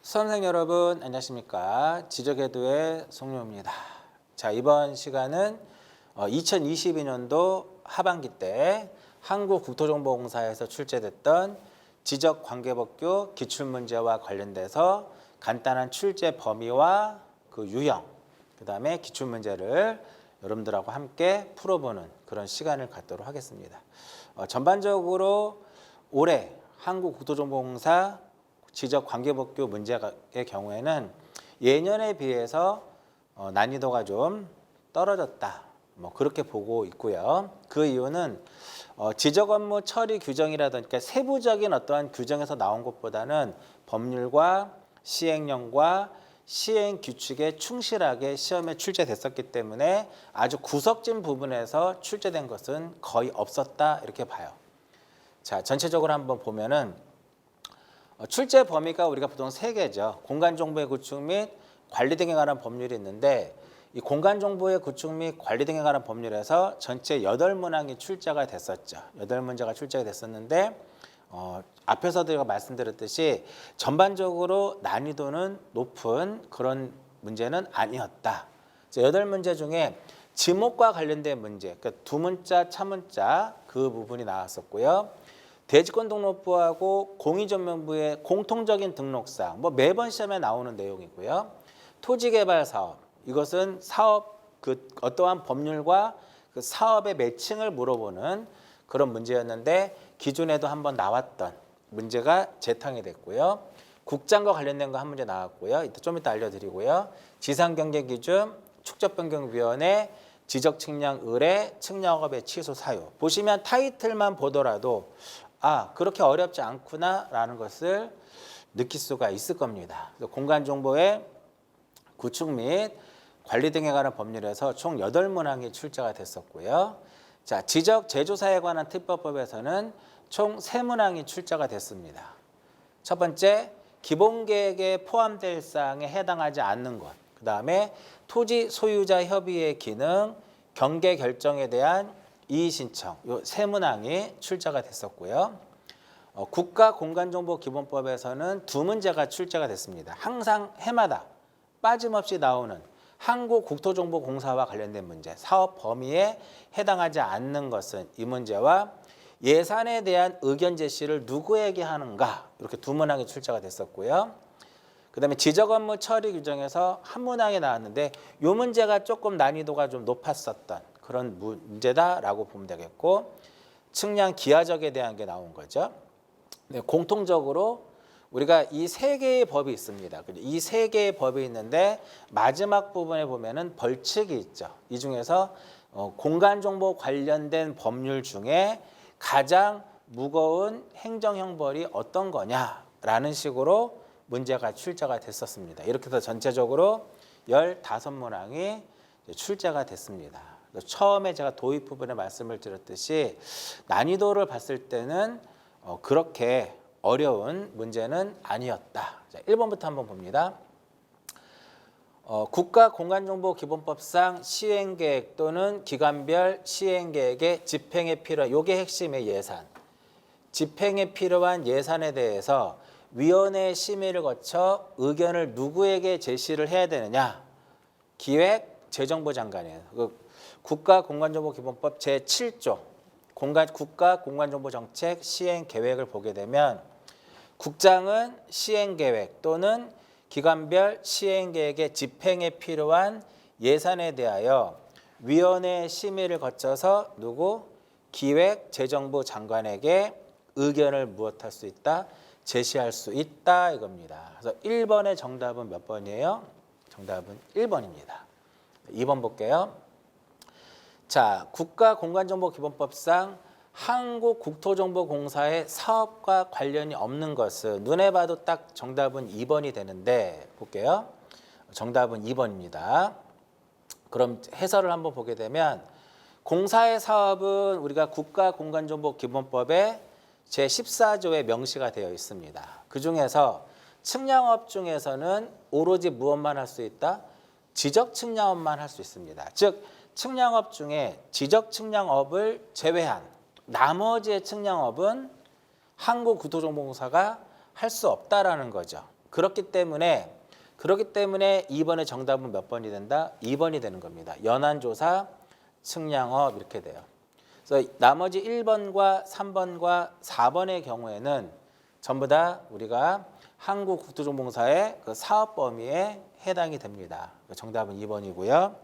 수험생 여러분 안녕하십니까. 지적애도의 송료입니다. 자, 이번 시간은 2022년도 하반기 때 한국국토정보공사에서 출제됐던 지적관계법규 기출문제와 관련돼서 간단한 출제 범위와 그 유형, 그 다음에 기출문제를 여러분들하고 함께 풀어보는 그런 시간을 갖도록 하겠습니다. 전반적으로 올해 한국국토정보공사 지적관계법규 문제의 경우에는 예년에 비해서 난이도가 좀 떨어졌다, 그렇게 보고 있고요. 그 이유는 지적 업무 처리 규정이라든가 세부적인 어떠한 규정에서 나온 것보다는 법률과 시행령과 시행 규칙에 충실하게 시험에 출제됐었기 때문에 아주 구석진 부분에서 출제된 것은 거의 없었다, 이렇게 봐요. 자, 전체적으로 한번 보면은 출제 범위가 우리가 보통 세 개죠. 공간정보의 구축 및 관리 등에 관한 법률이 있는데, 이 공간정보의 구축 및 관리 등에 관한 법률에서 전체 8문항이 출제가 됐었죠. 8문제가 출제가 됐었는데 앞에서 제가 말씀드렸듯이 전반적으로 난이도는 높은 그런 문제는 아니었다. 8문제 중에 지목과 관련된 문제, 그러니까 두문자, 차문자 그 부분이 나왔었고요. 대지권등록부하고 공의전면부의 공통적인 등록사항, 매번 시험에 나오는 내용이고요. 토지개발사업, 이것은 사업 어떠한 법률과 그 사업의 매칭을 물어보는 그런 문제였는데 기존에도 한번 나왔던 문제가 재탕이 됐고요. 국장과 관련된 거 한 문제 나왔고요. 좀 이따 알려드리고요. 지상경계기준, 축적변경위원회, 지적측량 의뢰, 측량업의 취소 사유. 보시면 타이틀만 보더라도 그렇게 어렵지 않구나라는 것을 느낄 수가 있을 겁니다. 공간정보의 구축 및 관리 등에 관한 법률에서 총 8문항이 출제가 됐었고요. 자, 지적 제조사에 관한 특별법에서는 총 3문항이 출제가 됐습니다. 첫 번째, 기본계획에 포함될 사항에 해당하지 않는 것. 그 다음에 토지 소유자 협의의 기능, 경계 결정에 대한 이의신청, 이 3문항이 출제가 됐었고요. 국가공간정보기본법에서는 2문제가 출제가 됐습니다. 항상 해마다 빠짐없이 나오는 한국국토정보공사와 관련된 문제, 사업 범위에 해당하지 않는 것은 이 문제와 예산에 대한 의견 제시를 누구에게 하는가, 이렇게 2문항이 출제가 됐었고요. 그 다음에 지적업무 처리 규정에서 한 문항이 나왔는데 이 문제가 조금 난이도가 좀 높았었던 그런 문제다라고 보면 되겠고, 측량 기하적에 대한 게 나온 거죠. 네, 공통적으로 우리가 이 3개의 법이 있습니다. 이 3개의 법이 있는데 마지막 부분에 보면은 벌칙이 있죠. 이 중에서 공간정보 관련된 법률 중에 가장 무거운 행정형벌이 어떤 거냐라는 식으로 문제가 출제가 됐었습니다. 이렇게 해서 전체적으로 15문항이 출제가 됐습니다. 처음에 제가 도입 부분에 말씀을 드렸듯이 난이도를 봤을 때는 그렇게 어려운 문제는 아니었다. 자, 1번부터 한번 봅니다. 국가공간정보기본법상 시행계획 또는 기관별 시행계획의 집행에 필요한, 요게 핵심의 예산. 집행에 필요한 예산에 대해서 위원회 심의를 거쳐 의견을 누구에게 제시를 해야 되느냐? 기획재정부 장관이에요. 국가공간정보기본법 제7조 국가공간정보정책 시행계획을 보게 되면 국장은 시행계획 또는 기관별 시행계획의 집행에 필요한 예산에 대하여 위원회 심의를 거쳐서 기획재정부 장관에게 의견을 무엇할 수 있다? 제시할 수 있다, 이겁니다. 그래서 1번의 정답은 몇 번이에요? 정답은 1번입니다. 2번 볼게요. 자, 국가공간정보기본법상 한국국토정보공사의 사업과 관련이 없는 것은 눈에 봐도 딱 정답은 2번이 되는데 볼게요. 정답은 2번입니다. 그럼 해설을 한번 보게 되면 공사의 사업은 우리가 국가공간정보기본법의 제14조에 명시가 되어 있습니다. 그중에서 측량업 중에서는 오로지 무엇만 할 수 있다? 지적측량업만 할 수 있습니다. 즉 측량업 중에 지적측량업을 제외한 나머지의 측량업은 한국국토정보공사가 할 수 없다라는 거죠. 그렇기 때문에 2번의 정답은 몇 번이 된다? 2번이 되는 겁니다. 연안조사, 측량업 이렇게 돼요. 그래서 나머지 1번과 3번과 4번의 경우에는 전부 다 우리가 한국국토정보공사의 그 사업 범위에 해당이 됩니다. 정답은 2번이고요.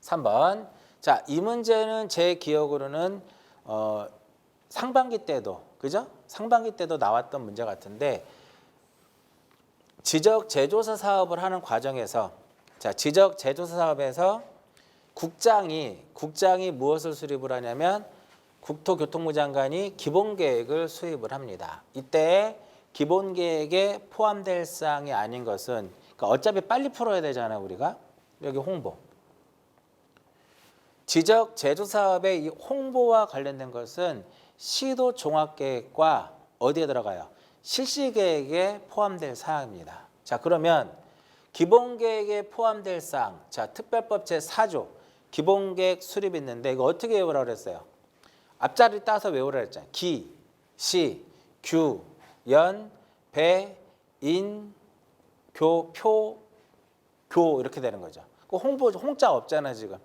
3번. 자, 이 문제는 제 기억으로는 상반기 때도, 그죠? 상반기 때도 나왔던 문제 같은데, 지적 제조사 사업을 하는 과정에서, 자, 지적 제조사 사업에서 국장이 무엇을 수립을 하냐면 국토교통부 장관이 기본계획을 수립을 합니다. 이때 기본계획에 포함될 사항이 아닌 것은, 그러니까 어차피 빨리 풀어야 되잖아요, 우리가. 여기 홍보. 지적 제조 사업의 이 홍보와 관련된 것은 시도 종합계획과 어디에 들어가요? 실시계획에 포함될 사항입니다. 자, 그러면 기본계획에 포함될 사항, 자, 특별법 제4조 기본계획 수립이 있는데 이거 어떻게 외우라고 그랬어요? 앞자리 따서 외우라고 했잖아요. 기, 시, 규, 연, 배, 인, 교, 표, 교 이렇게 되는 거죠. 그 홍자 없잖아 지금.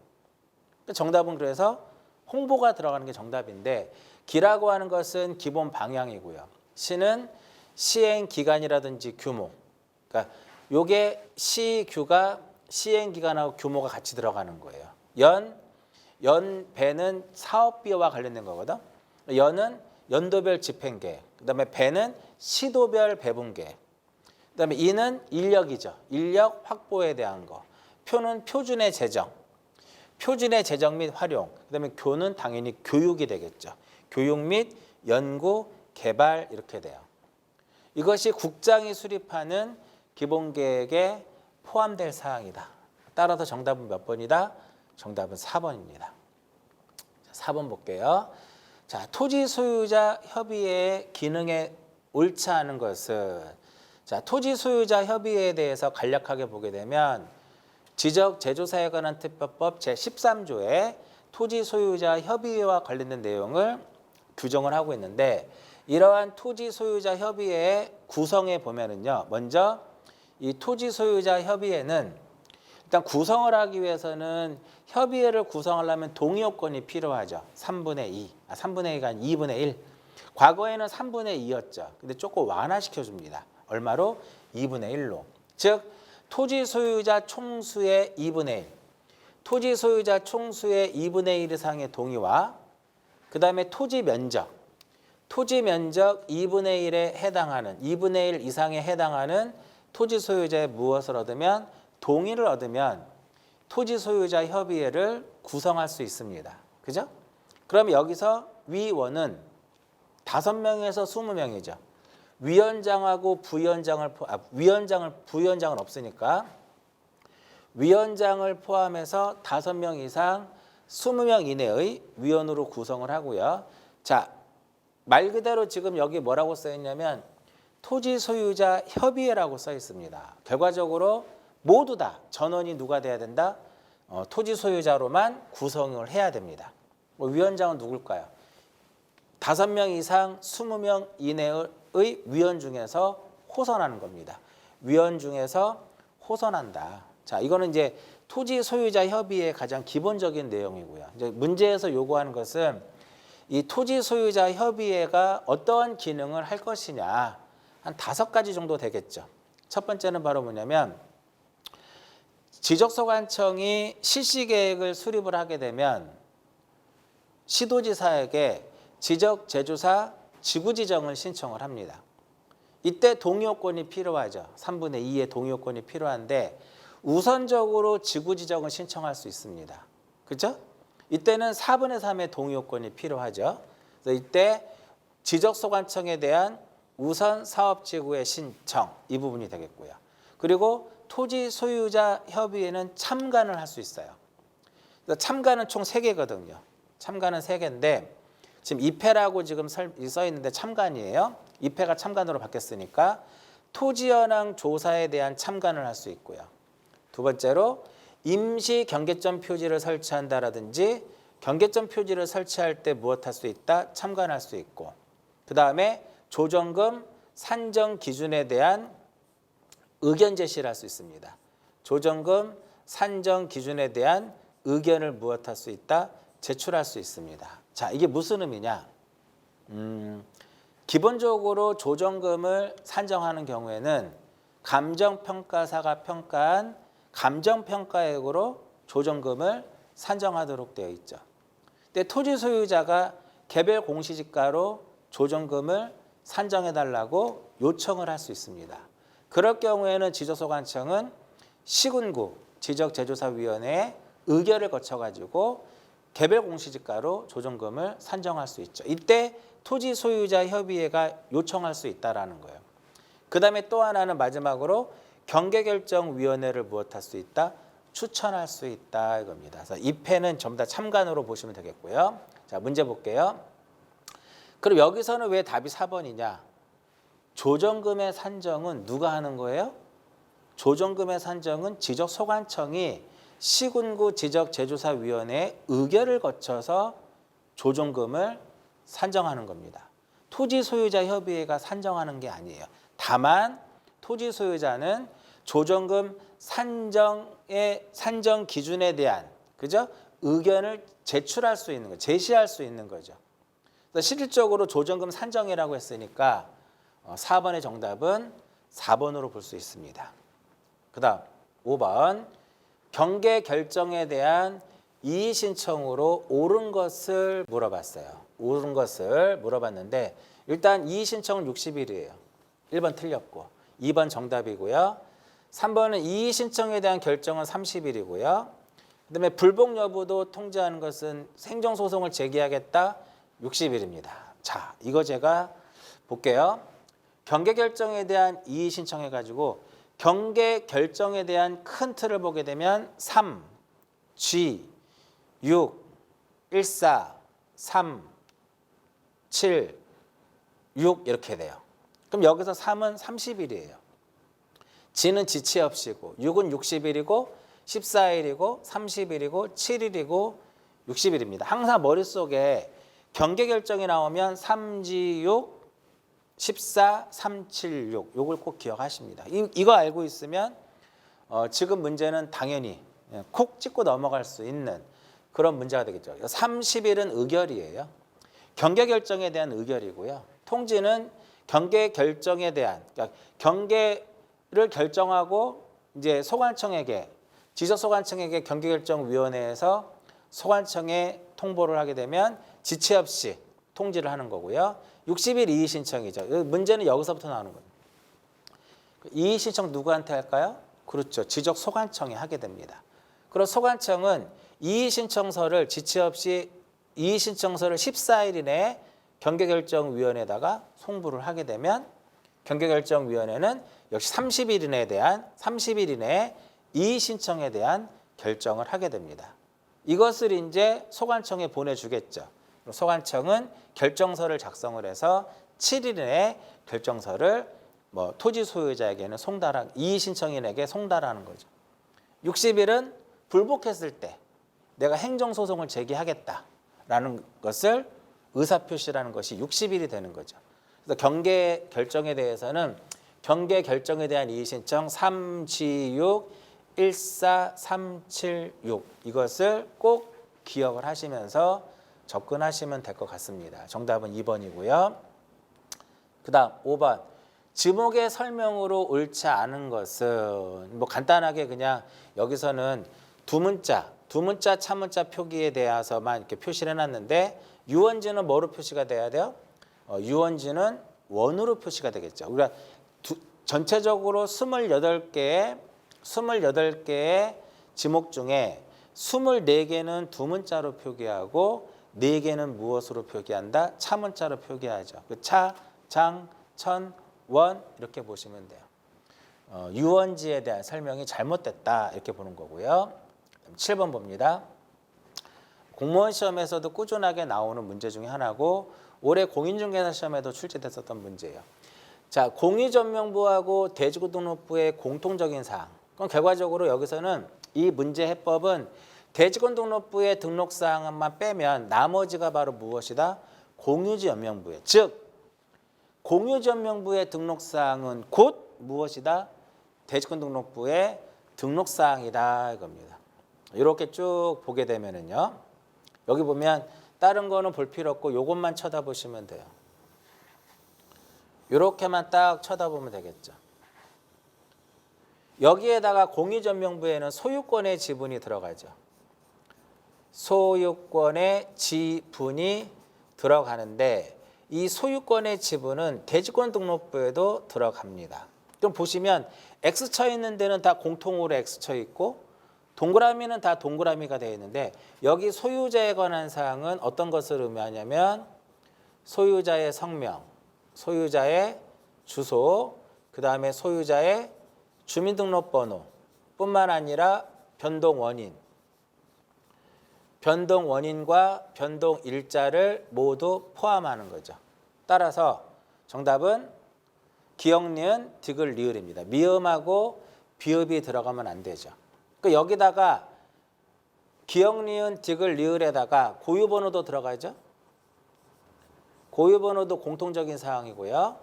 정답은 그래서 홍보가 들어가는 게 정답인데, 기라고 하는 것은 기본 방향이고요. 시는 시행 기간이라든지 규모. 그러니까 요게 시규가 시행 기간하고 규모가 같이 들어가는 거예요. 배는 사업비와 관련된 거거든. 연은 연도별 집행계획. 그다음에 배는 시도별 배분계획. 그다음에 인은 인력이죠. 인력 확보에 대한 거. 표는 표준의 제정. 표준의 제정 및 활용. 그다음에 교는 당연히 교육이 되겠죠. 교육 및 연구, 개발 이렇게 돼요. 이것이 국장이 수립하는 기본계획에 포함될 사항이다. 따라서 정답은 몇 번이다? 정답은 4번입니다. 4번 볼게요. 자, 토지 소유자 협의회의 기능에 옳지 않은 것은, 자, 토지 소유자 협의회에 대해서 간략하게 보게 되면 지적 제조사에 관한 특별법 제13조에 토지 소유자 협의회와 관련된 내용을 규정을 하고 있는데, 이러한 토지 소유자 협의회의 구성에 보면은요, 먼저 이 토지 소유자 협의회는 일단 구성을 하기 위해서는 협의회를 구성하려면 동의 요건이 필요하죠. 3분의 2가 아니라 2분의 1. 과거에는 3분의 2였죠. 근데 조금 완화시켜 줍니다. 얼마로? 2분의 1로. 즉 토지 소유자 총수의 2분의 1. 토지 소유자 총수의 2분의 1 이상의 동의와 그다음에 토지 면적 2분의 1에 해당하는 2분의 1 이상에 해당하는 토지 소유자의 무엇을 얻으면 동의를 얻으면 토지 소유자 협의회를 구성할 수 있습니다. 그죠? 그럼 여기서 위원은 5명에서 20명이죠. 위원장하고 부위원장은 없으니까 위원장을 포함해서 5명 이상 20명 이내의 위원으로 구성을 하고요. 자, 말 그대로 지금 여기 뭐라고 써 있냐면 토지 소유자 협의회라고 써 있습니다. 결과적으로 모두 다 전원이 누가 돼야 된다? 토지 소유자로만 구성을 해야 됩니다. 위원장은 누굴까요? 5명 이상 20명 이내의 위원 중에서 호선하는 겁니다. 위원 중에서 호선한다. 자, 이거는 이제 토지 소유자 협의의 가장 기본적인 내용이고요. 이제 문제에서 요구하는 것은 이 토지 소유자 협의회가 어떠한 기능을 할 것이냐, 한 5가지 정도 되겠죠. 첫 번째는 바로 뭐냐면 지적소관청이 실시계획을 수립을 하게 되면 시도지사에게 지적제조사 지구지정을 신청을 합니다. 이때 동의요건이 필요하죠. 3분의 2의 동의요건이 필요한데 우선적으로 지구지정을 신청할 수 있습니다. 그렇죠? 이때는 4분의 3의 동의요건이 필요하죠. 그래서 이때 지적소관청에 대한 우선 사업지구의 신청, 이 부분이 되겠고요. 그리고 토지 소유자 협의회는 참관을 할 수 있어요. 그래서 참관은 총 3개거든요. 참관은 3개인데 지금 입회라고 지금 써 있는데 참관이에요. 입회가 참관으로 바뀌었으니까 토지현황 조사에 대한 참관을 할 수 있고요. 두 번째로 임시 경계점 표지를 설치한다라든지 경계점 표지를 설치할 때 무엇 할 수 있다? 참관할 수 있고, 그 다음에 조정금 산정 기준에 대한 의견 제시를 할 수 있습니다. 조정금 산정 기준에 대한 의견을 무엇할 수 있다? 제출할 수 있습니다. 자, 이게 무슨 의미냐? 기본적으로 조정금을 산정하는 경우에는 감정평가사가 평가한 감정평가액으로 조정금을 산정하도록 되어 있죠. 근데 토지 소유자가 개별 공시지가로 조정금을 산정해달라고 요청을 할 수 있습니다. 그럴 경우에는 지적소관청은 시군구 지적재조사위원회에 의결을 거쳐가지고 개별 공시지가로 조정금을 산정할 수 있죠. 이때 토지 소유자 협의회가 요청할 수 있다라는 거예요. 그 다음에 또 하나는 마지막으로 경계결정위원회를 무엇할 수 있다? 추천할 수 있다 이겁니다. 그래서 이 패는 전부 다 참관으로 보시면 되겠고요. 자, 문제 볼게요. 그럼 여기서는 왜 답이 4번이냐? 조정금의 산정은 누가 하는 거예요? 조정금의 산정은 지적소관청이 시군구 지적재조사위원회의 의결을 거쳐서 조정금을 산정하는 겁니다. 토지 소유자 협의회가 산정하는 게 아니에요. 다만 토지 소유자는 조정금 산정의 산정 기준에 대한 그죠? 의견을 제출할 수 있는 거, 제시할 수 있는 거죠. 그래서 실질적으로 조정금 산정이라고 했으니까 4번의 정답은 4번으로 볼 수 있습니다. 그다음 5번 경계 결정에 대한 이의 신청으로 옳은 것을 물어봤어요. 옳은 것을 물어봤는데 일단 이의 신청은 60일이에요. 1번 틀렸고 2번 정답이고요. 3번은 이의 신청에 대한 결정은 30일이고요. 그다음에 불복 여부도 통지하는 것은 행정소송을 제기하겠다 60일입니다. 자, 이거 제가 볼게요. 경계 결정에 대한 이의 신청해가지고 경계 결정에 대한 큰 틀을 보게 되면 3, G, 6, 14, 3, 7, 6 이렇게 돼요. 그럼 여기서 3은 30일이에요. G는 지체 없이고 6은 60일이고 14일이고 30일이고 7일이고 60일입니다. 항상 머릿속에 경계 결정이 나오면 3G6, 14, 376 요걸 꼭 기억하십니다. 이거 알고 있으면 지금 문제는 당연히 콕 찍고 넘어갈 수 있는 그런 문제가 되겠죠. 30일은 의결이에요. 경계 결정에 대한 의결이고요. 통지는 경계 결정에 대한 그러니까 경계를 결정하고 이제 소관청에게 지적소관청에게 경계결정위원회에서 소관청에 통보를 하게 되면 지체 없이 통지를 하는 거고요. 60일 이의 신청이죠. 문제는 여기서부터 나오는 거예요. 이의 신청 누구한테 할까요? 그렇죠. 지적소관청이 하게 됩니다. 그리고 소관청은 이의 신청서를 지체 없이 이의 신청서를 14일 이내에 경계결정위원회에다가 송부를 하게 되면 경계결정위원회는 역시 30일 이내에 이의 신청에 대한 결정을 하게 됩니다. 이것을 이제 소관청에 보내주겠죠. 소관청은 결정서를 작성을 해서 7일 내에 결정서를 토지 소유자에게는 이의 신청인에게 송달하는 거죠. 60일은 불복했을 때 내가 행정소송을 제기하겠다라는 것을 의사표시라는 것이 60일이 되는 거죠. 그래서 경계 결정에 대해서는 경계 결정에 대한 이의 신청 3G6 14376 이것을 꼭 기억을 하시면서 접근하시면 될 것 같습니다. 정답은 2번이고요. 그 다음 5번 지목의 설명으로 옳지 않은 것은 간단하게 그냥 여기서는 두 문자 차문자 표기에 대해서만 이렇게 표시를 해놨는데 유언지는 뭐로 표시가 돼야 돼요? 유언지는 원으로 표시가 되겠죠. 우리가 전체적으로 28개의 지목 중에 24개는 두 문자로 표기하고 4개는 무엇으로 표기한다? 차문자로 표기하죠. 차, 장, 천, 원 이렇게 보시면 돼요. 유언지에 대한 설명이 잘못됐다 이렇게 보는 거고요. 7번 봅니다. 공무원 시험에서도 꾸준하게 나오는 문제 중에 하나고 올해 공인중개사 시험에도 출제됐었던 문제예요. 자, 공유전명부하고 대지권등록부의 공통적인 사항. 그럼 결과적으로 여기서는 이 문제 해법은 대지권등록부의 등록사항만 빼면 나머지가 바로 무엇이다? 공유지연명부에. 즉 공유지연명부의 등록사항은 곧 무엇이다? 대지권등록부의 등록사항이다 이겁니다. 이렇게 쭉 보게 되면은요. 여기 보면 다른 거는 볼 필요 없고 요것만 쳐다보시면 돼요. 이렇게만 딱 쳐다보면 되겠죠. 여기에다가 공유전명부에는 소유권의 지분이 들어가죠. 소유권의 지분이 들어가는데 이 소유권의 지분은 대지권등록부에도 들어갑니다. 그럼 보시면 X 쳐 있는 데는 다 공통으로 X 쳐 있고 동그라미는 다 동그라미가 되어 있는데 여기 소유자에 관한 사항은 어떤 것을 의미하냐면 소유자의 성명, 소유자의 주소, 그 다음에 소유자의 주민등록번호 뿐만 아니라 변동 원인과 변동 일자를 모두 포함하는 거죠. 따라서 정답은 기역, 니은, 디귿, 리을입니다. 미음하고 비읍이 들어가면 안 되죠. 그러니까 여기다가 기역, 니은, 디귿, 리을에다가 고유번호도 들어가죠. 고유번호도 공통적인 사항이고요.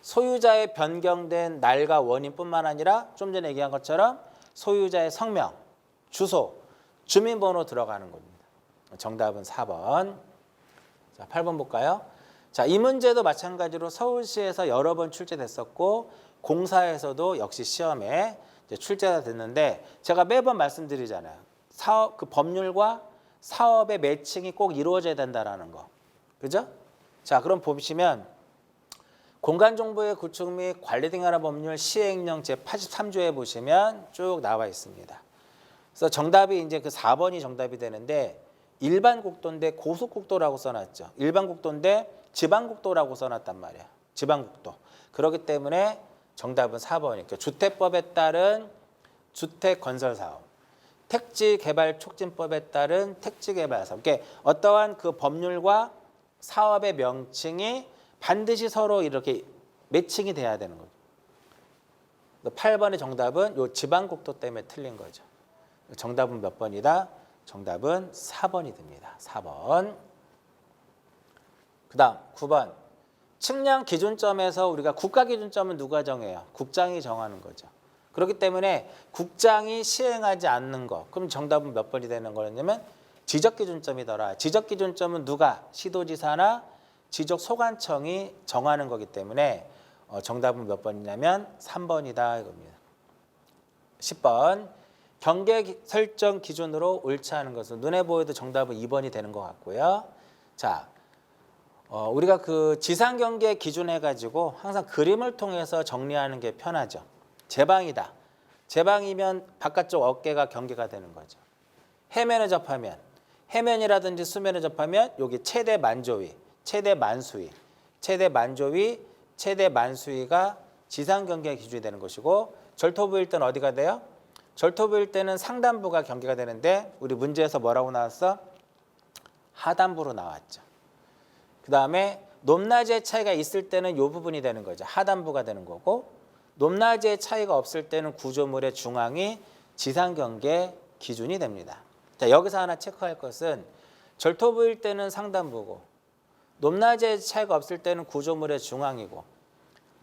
소유자의 변경된 날과 원인뿐만 아니라 좀 전에 얘기한 것처럼 소유자의 성명, 주소, 주민번호 들어가는 겁니다. 정답은 4번. 자, 8번 볼까요? 자, 이 문제도 마찬가지로 서울시에서 여러 번 출제됐었고 공사에서도 역시 시험에 이제 출제가 됐는데 제가 매번 말씀드리잖아요. 사업 그 법률과 사업의 매칭이 꼭 이루어져야 된다라는 거. 그죠? 자, 그럼 보시면 공간정보의 구축 및 관리 등에 관한 법률 시행령 제83조에 보시면 쭉 나와 있습니다. 그래서 정답이 이제 그 4번이 정답이 되는데 일반 국도인데 고속국도라고 써놨죠. 일반 국도인데 지방국도라고 써놨단 말이야. 지방국도. 그렇기 때문에 정답은 4번이니까 주택법에 따른 주택건설사업, 택지개발촉진법에 따른 택지개발사업. 그러니까 어떠한 그 법률과 사업의 명칭이 반드시 서로 이렇게 매칭이 돼야 되는 거죠. 8번의 정답은 요 지방국도 때문에 틀린 거죠. 정답은 몇 번이다? 정답은 4번이 됩니다. 4번. 그 다음 9번. 측량 기준점에서 우리가 국가 기준점은 누가 정해요? 국장이 정하는 거죠. 그렇기 때문에 국장이 시행하지 않는 거. 그럼 정답은 몇 번이 되는 거냐면 지적 기준점이더라. 지적 기준점은 누가? 시도지사나 지적소관청이 정하는 거기 때문에 정답은 몇 번이냐면 3번이다 이겁니다. 10번. 경계 설정 기준으로 옳지 않은 것은 눈에 보여도 정답은 2번이 되는 것 같고요. 자, 우리가 그 지상 경계 기준 해가지고 항상 그림을 통해서 정리하는 게 편하죠. 제방이다. 제방이면 바깥쪽 어깨가 경계가 되는 거죠. 해면에 접하면 해면이라든지 수면에 접하면 여기 최대 만조위, 최대 만수위, 최대 만조위, 최대 만수위가 지상 경계 기준이 되는 것이고 절토부일 때는 어디가 돼요? 절토부일 때는 상단부가 경계가 되는데 우리 문제에서 뭐라고 나왔어? 하단부로 나왔죠. 그 다음에 높낮이의 차이가 있을 때는 이 부분이 되는 거죠. 하단부가 되는 거고 높낮이의 차이가 없을 때는 구조물의 중앙이 지상 경계 기준이 됩니다. 자, 여기서 하나 체크할 것은 절토부일 때는 상단부고 높낮이의 차이가 없을 때는 구조물의 중앙이고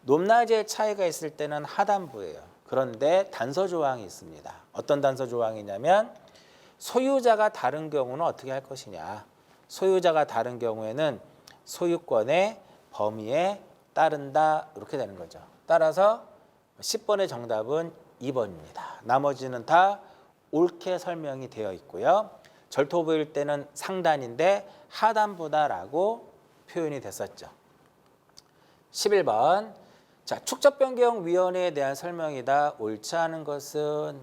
높낮이의 차이가 있을 때는 하단부예요. 그런데 단서 조항이 있습니다. 어떤 단서 조항이냐면 소유자가 다른 경우는 어떻게 할 것이냐. 소유자가 다른 경우에는 소유권의 범위에 따른다. 이렇게 되는 거죠. 따라서 10번의 정답은 2번입니다. 나머지는 다 옳게 설명이 되어 있고요. 절토부일 때는 상단인데 하단부다라고 표현이 됐었죠. 11번. 자, 축적변경위원회에 대한 설명이다. 옳지 않은 것은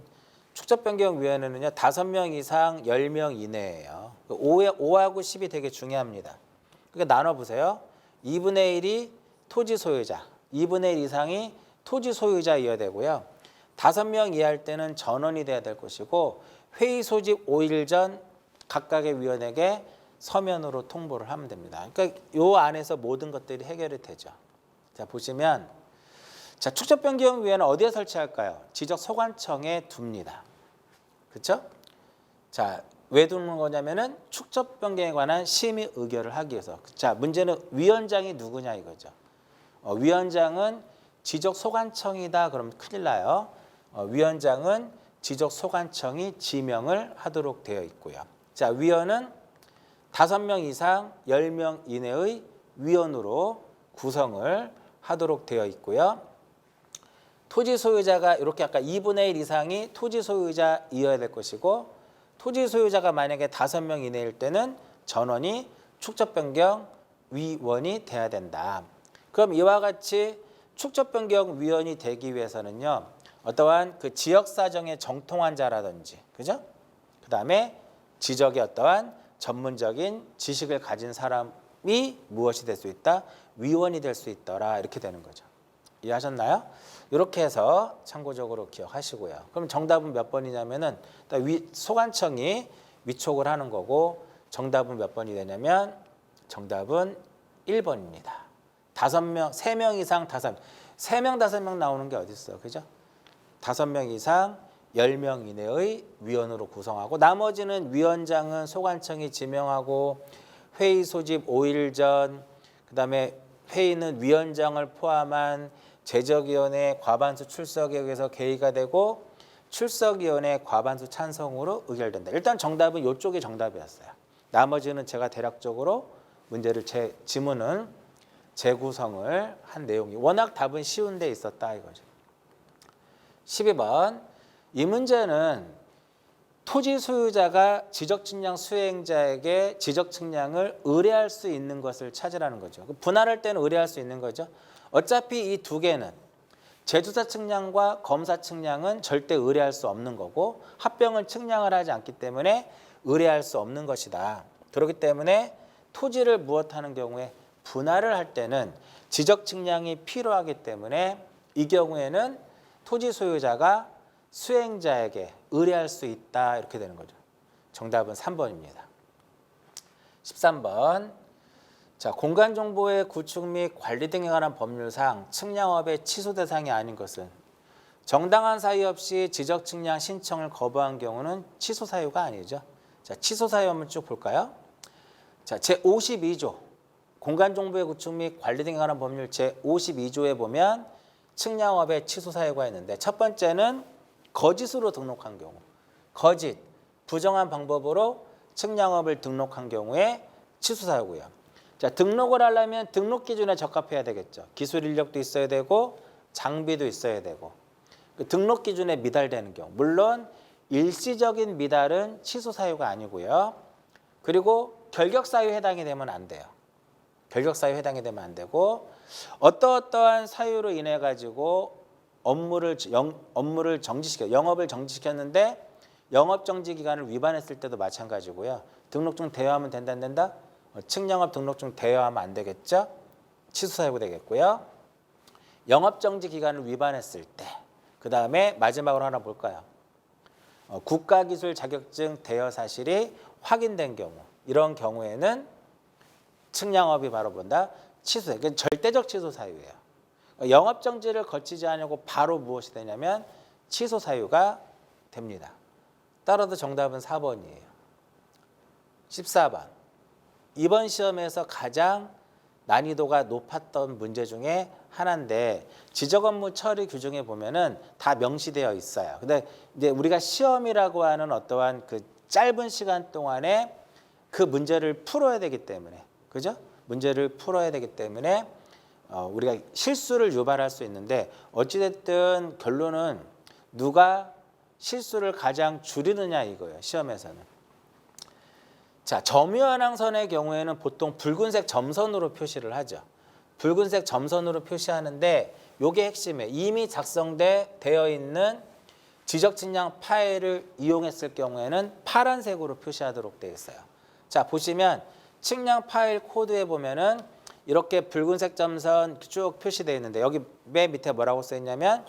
축적변경위원회는요. 5명 이상 10명 이내예요. 5하고 10이 되게 중요합니다. 그러니까 나눠보세요. 2분의 1이 토지 소유자, 2분의 1 이상이 토지 소유자이어야 되고요. 5명 이하일 때는 전원이 돼야 될 것이고 회의 소집 5일 전 각각의 위원에게 서면으로 통보를 하면 됩니다. 그러니까 이 안에서 모든 것들이 해결이 되죠. 자, 보시면 자, 축적변경위원회는 어디에 설치할까요? 지적소관청에 둡니다. 그렇죠? 자, 왜 두는 거냐면은 축적변경에 관한 심의 의결을 하기 위해서. 자, 문제는 위원장이 누구냐 이거죠. 위원장은 지적소관청이다. 그러면 큰일 나요. 위원장은 지적소관청이 지명을 하도록 되어 있고요. 자, 위원은 5명 이상 10명 이내의 위원으로 구성을 하도록 되어 있고요. 토지 소유자가 이렇게 아까 2분의 1 이상이 토지 소유자이어야 될 것이고, 토지 소유자가 만약에 5명 이내일 때는 전원이 축적변경 위원이 돼야 된다. 그럼 이와 같이 축적변경 위원이 되기 위해서는요, 어떠한 그 지역 사정에 정통한 자라든지, 그죠? 그 다음에 지적의 어떠한 전문적인 지식을 가진 사람이 무엇이 될 수 있다? 위원이 될 수 있더라. 이렇게 되는 거죠. 이해하셨나요? 이렇게 해서 참고적으로 기억하시고요. 그럼 정답은 몇 번이냐면은 소관청이 위촉을 하는 거고, 정답은 몇 번이 되냐면 정답은 1번입니다. 3명 이상 3명, 5명 나오는 게 어디 있어, 그죠? 5명 이상 10명 이내의 위원으로 구성하고, 나머지는 위원장은 소관청이 지명하고, 회의 소집 5일 전, 그다음에 회의는 위원장을 포함한 제적위원회 과반수 출석에 의해서 개의가 되고, 출석위원회 과반수 찬성으로 의결된다. 일단 정답은 이쪽이 정답이었어요. 나머지는 제가 대략적으로 문제를 지문은 재구성을 한 내용이, 워낙 답은 쉬운 데 있었다 이거죠. 12번, 이 문제는 토지 소유자가 지적측량 수행자에게 지적측량을 의뢰할 수 있는 것을 찾으라는 거죠. 분할할 때는 의뢰할 수 있는 거죠. 어차피 이 두 개는 제조사 측량과 검사 측량은 절대 의뢰할 수 없는 거고, 합병은 측량을 하지 않기 때문에 의뢰할 수 없는 것이다. 그렇기 때문에 토지를 무엇하는 경우에 분할을 할 때는 지적 측량이 필요하기 때문에 이 경우에는 토지 소유자가 수행자에게 의뢰할 수 있다. 이렇게 되는 거죠. 정답은 3번입니다. 13번. 자, 공간정보의 구축 및 관리 등에 관한 법률상 측량업의 취소 대상이 아닌 것은 정당한 사유 없이 지적 측량 신청을 거부한 경우는 취소 사유가 아니죠. 자, 취소 사유 한번 쭉 볼까요? 자, 제52조 공간정보의 구축 및 관리 등에 관한 법률 제52조에 보면 측량업의 취소 사유가 있는데, 첫 번째는 거짓으로 등록한 경우, 거짓, 부정한 방법으로 측량업을 등록한 경우에 취소 사유고요. 자, 등록을 하려면 등록 기준에 적합해야 되겠죠. 기술 인력도 있어야 되고 장비도 있어야 되고, 그 등록 기준에 미달되는 경우, 물론 일시적인 미달은 취소 사유가 아니고요. 그리고 결격 사유에 해당이 되면 안 돼요. 결격 사유에 해당이 되면 안 되고, 어떠한 사유로 인해 가지고 업무를 정지시켜, 영업을 정지시켰는데 영업 정지 기간을 위반했을 때도 마찬가지고요. 등록증 대여하면 된다 안 된다? 측량업 등록증 대여하면 안 되겠죠? 취소 사유가 되겠고요. 영업 정지 기간을 위반했을 때, 그 다음에 마지막으로 하나 볼까요? 국가기술 자격증 대여 사실이 확인된 경우, 이런 경우에는 측량업이 바로 본다 취소해. 그건 절대적 취소 사유예요. 영업 정지를 거치지 않고 바로 무엇이 되냐면 취소 사유가 됩니다. 따라서 정답은 4번이에요. 14번. 이번 시험에서 가장 난이도가 높았던 문제 중에 하나인데, 지적 업무 처리 규정에 보면은 다 명시되어 있어요. 근데 이제 우리가 시험이라고 하는 어떠한 그 짧은 시간 동안에 그 문제를 풀어야 되기 때문에, 그죠? 문제를 풀어야 되기 때문에 우리가 실수를 유발할 수 있는데, 어찌됐든 결론은 누가 실수를 가장 줄이느냐 이거예요. 시험에서는. 자, 점유한항선의 경우에는 보통 붉은색 점선으로 표시를 하죠. 붉은색 점선으로 표시하는데, 이게 핵심이에요. 이미 작성되어 있는 지적 측량 파일을 이용했을 경우에는 파란색으로 표시하도록 되어 있어요. 자, 보시면 측량 파일 코드에 보면은 이렇게 붉은색 점선 쭉 표시되어 있는데, 여기 맨 밑에 뭐라고 써 있냐면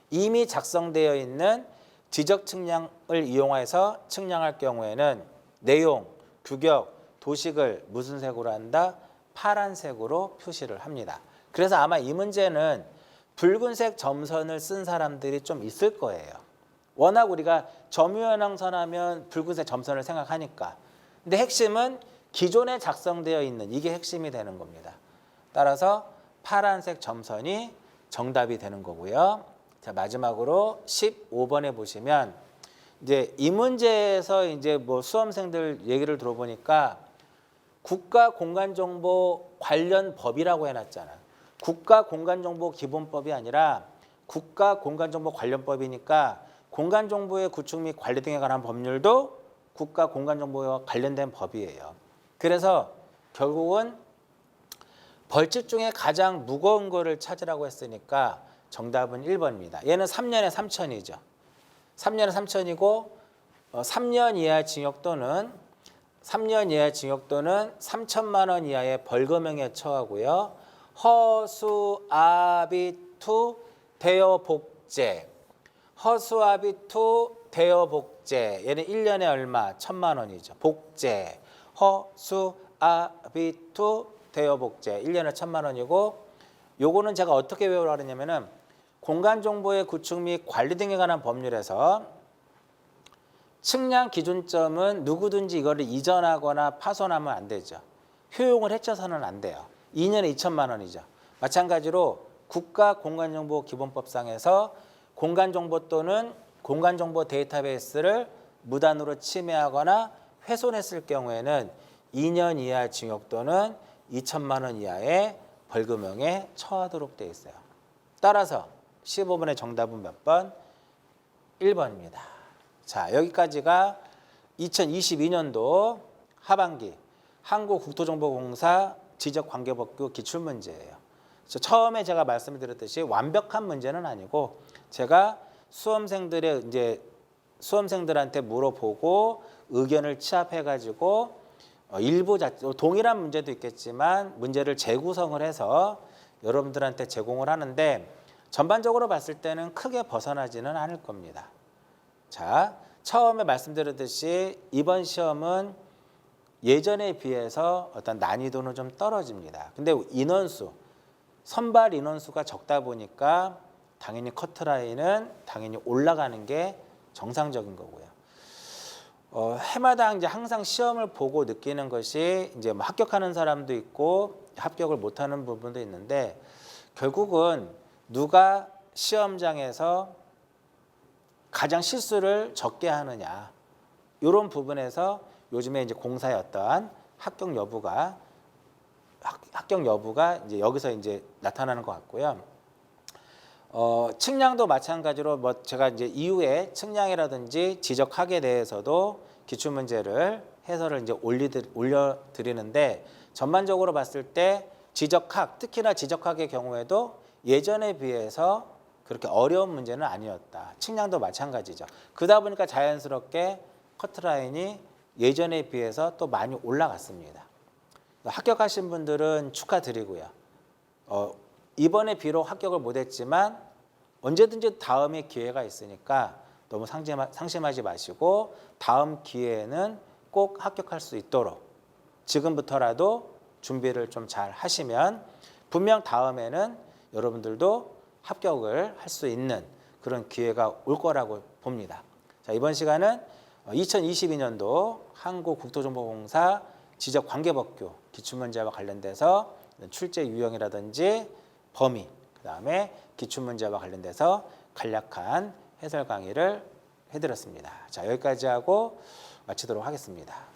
이미 작성되어 있는 지적 측량을 이용해서 측량할 경우에는 내용, 규격, 도식을 무슨 색으로 한다? 파란색으로 표시를 합니다. 그래서 아마 이 문제는 붉은색 점선을 쓴 사람들이 좀 있을 거예요. 워낙 우리가 점유현황선 하면 붉은색 점선을 생각하니까. 근데 핵심은 기존에 작성되어 있는 이게 핵심이 되는 겁니다. 따라서 파란색 점선이 정답이 되는 거고요. 자, 마지막으로 15번에 보시면 이제 이 문제에서 이제 뭐 수험생들 얘기를 들어보니까 국가공간정보 관련 법이라고 해놨잖아. 국가공간정보기본법이 아니라 국가공간정보 관련법이니까 공간정보의 구축 및 관리 등에 관한 법률도 국가공간정보와 관련된 법이에요. 그래서 결국은 벌칙 중에 가장 무거운 거를 찾으라고 했으니까 정답은 1번입니다. 얘는 3년에 3천이죠. 3년에 3천이고 3년 이하 징역 또는 3천만 원 이하의 벌금형에 처하고요. 허수아비투 대여복제. 허수아비투 대여복제. 얘는 1년에 얼마? 1,000만 원이죠. 복제. 허수아비투 대여복제. 1년에 1,000만 원이고 요거는 제가 어떻게 외우라고 그러냐면은 공간정보의 구축 및 관리 등에 관한 법률에서 측량 기준점은 누구든지 이거를 이전하거나 파손하면 안 되죠. 효용을 해쳐서는 안 돼요. 2년에 2천만 원이죠. 마찬가지로 국가공간정보기본법상에서 공간정보 또는 공간정보 데이터베이스를 무단으로 침해하거나 훼손했을 경우에는 2년 이하 징역 또는 2천만 원 이하의 벌금형에 처하도록 되어 있어요. 따라서 15번의 정답은 몇 번? 1번입니다. 자, 여기까지가 2022년도 하반기 한국국토정보공사 지적관계법규 기출문제예요. 처음에 제가 말씀을 드렸듯이 완벽한 문제는 아니고 제가 수험생들한테 물어보고 의견을 취합해가지고 일부 동일한 문제도 있겠지만 문제를 재구성을 해서 여러분들한테 제공을 하는데 전반적으로 봤을 때는 크게 벗어나지는 않을 겁니다. 자, 처음에 말씀드렸듯이 이번 시험은 예전에 비해서 어떤 난이도는 좀 떨어집니다. 근데 선발 인원수가 적다 보니까 당연히 커트라인은 당연히 올라가는 게 정상적인 거고요. 해마다 이제 항상 시험을 보고 느끼는 것이 이제 뭐 합격하는 사람도 있고 합격을 못하는 부분도 있는데 결국은 누가 시험장에서 가장 실수를 적게 하느냐 이런 부분에서 요즘에 이제 공사의 어떠한 합격 여부가 이제 여기서 이제 나타나는 것 같고요. 측량도 마찬가지로 뭐 제가 이제 이후에 측량이라든지 지적학에 대해서도 기출문제를 해설을 이제 올려드리는데 전반적으로 봤을 때 지적학, 특히나 지적학의 경우에도 예전에 비해서 그렇게 어려운 문제는 아니었다. 측량도 마찬가지죠. 그러다 보니까 자연스럽게 커트라인이 예전에 비해서 또 많이 올라갔습니다. 합격하신 분들은 축하드리고요. 이번에 비록 합격을 못했지만 언제든지 다음에 기회가 있으니까 너무 상심하지 마시고 다음 기회에는 꼭 합격할 수 있도록 지금부터라도 준비를 좀 잘 하시면 분명 다음에는 여러분들도 합격을 할 수 있는 그런 기회가 올 거라고 봅니다. 자, 이번 시간은 2022년도 한국국토정보공사 지적관계법규 기출문제와 관련돼서 출제 유형이라든지 범위, 그다음에 기출문제와 관련돼서 간략한 해설 강의를 해드렸습니다. 자, 여기까지 하고 마치도록 하겠습니다.